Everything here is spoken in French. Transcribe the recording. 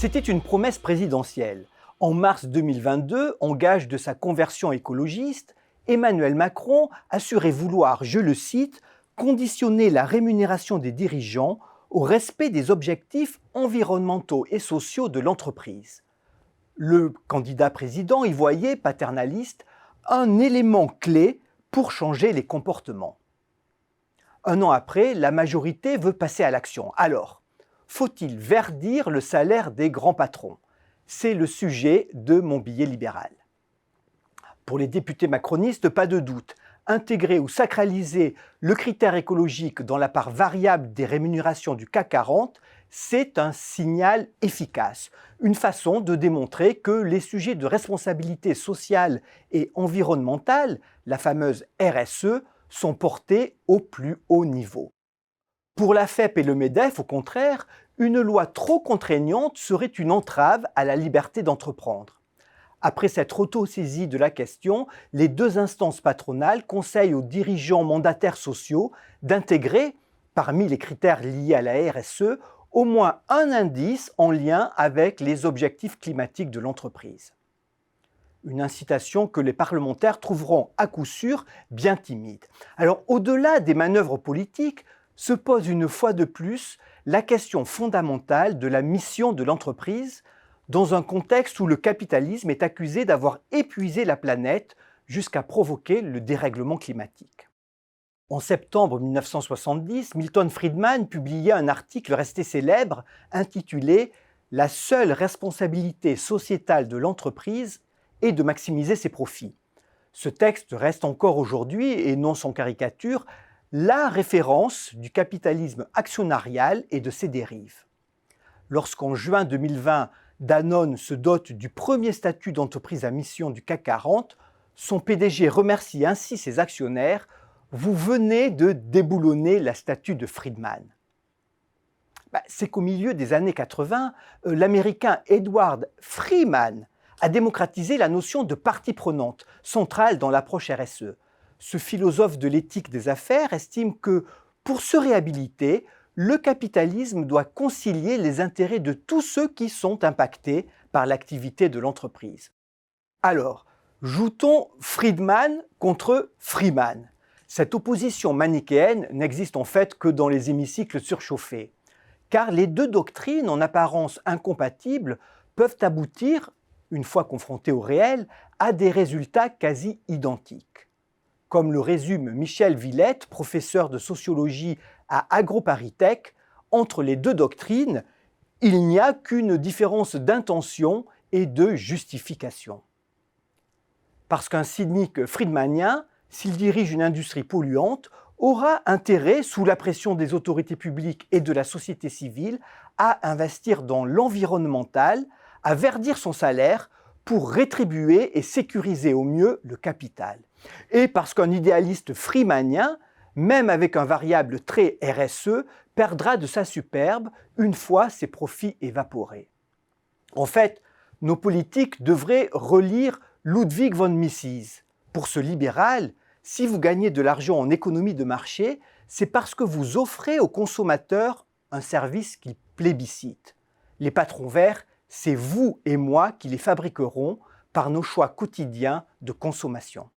C'était une promesse présidentielle. En mars 2022, en gage de sa conversion écologiste, Emmanuel Macron assurait vouloir, je le cite, conditionner la rémunération des dirigeants au respect des objectifs environnementaux et sociaux de l'entreprise. Le candidat président y voyait, paternaliste, un élément clé pour changer les comportements. Un an après, la majorité veut passer à l'action. Alors, faut-il verdir le salaire des grands patrons? C'est le sujet de mon billet libéral. Pour les députés macronistes, pas de doute, intégrer ou sacraliser le critère écologique dans la part variable des rémunérations du CAC 40, c'est un signal efficace, une façon de démontrer que les sujets de responsabilité sociale et environnementale, la fameuse RSE, sont portés au plus haut niveau. Pour la FEP et le MEDEF, au contraire, une loi trop contraignante serait une entrave à la liberté d'entreprendre. Après s'être auto-saisie de la question, les deux instances patronales conseillent aux dirigeants mandataires sociaux d'intégrer, parmi les critères liés à la RSE, au moins un indice en lien avec les objectifs climatiques de l'entreprise. Une incitation que les parlementaires trouveront à coup sûr bien timide. Alors, au-delà des manœuvres politiques, se pose une fois de plus la question fondamentale de la mission de l'entreprise dans un contexte où le capitalisme est accusé d'avoir épuisé la planète jusqu'à provoquer le dérèglement climatique. En septembre 1970, Milton Friedman publiait un article resté célèbre intitulé « La seule responsabilité sociétale de l'entreprise est de maximiser ses profits ». Ce texte reste encore aujourd'hui, et non sans caricature, la référence du capitalisme actionnarial et de ses dérives. Lorsqu'en juin 2020, Danone se dote du premier statut d'entreprise à mission du CAC 40, son PDG remercie ainsi ses actionnaires « Vous venez de déboulonner la statue de Friedman ». C'est qu'au milieu des années 80, l'Américain Edward Freeman a démocratisé la notion de partie prenante, centrale dans l'approche RSE. Ce philosophe de l'éthique des affaires estime que, pour se réhabiliter, le capitalisme doit concilier les intérêts de tous ceux qui sont impactés par l'activité de l'entreprise. Alors, joue-t-on Friedman contre Freeman? Cette opposition manichéenne n'existe en fait que dans les hémicycles surchauffés, car les deux doctrines, en apparence incompatibles, peuvent aboutir, une fois confrontées au réel, à des résultats quasi identiques. Comme le résume Michel Villette, professeur de sociologie à AgroParisTech, entre les deux doctrines, il n'y a qu'une différence d'intention et de justification. Parce qu'un cynique friedmanien, s'il dirige une industrie polluante, aura intérêt, sous la pression des autorités publiques et de la société civile, à investir dans l'environnemental, à verdir son salaire pour rétribuer et sécuriser au mieux le capital. Et parce qu'un idéaliste freemanien, même avec un variable très RSE, perdra de sa superbe une fois ses profits évaporés. En fait, nos politiques devraient relire Ludwig von Mises. Pour ce libéral, si vous gagnez de l'argent en économie de marché, c'est parce que vous offrez aux consommateurs un service qu'ils plébiscitent. Les patrons verts, c'est vous et moi qui les fabriquerons par nos choix quotidiens de consommation.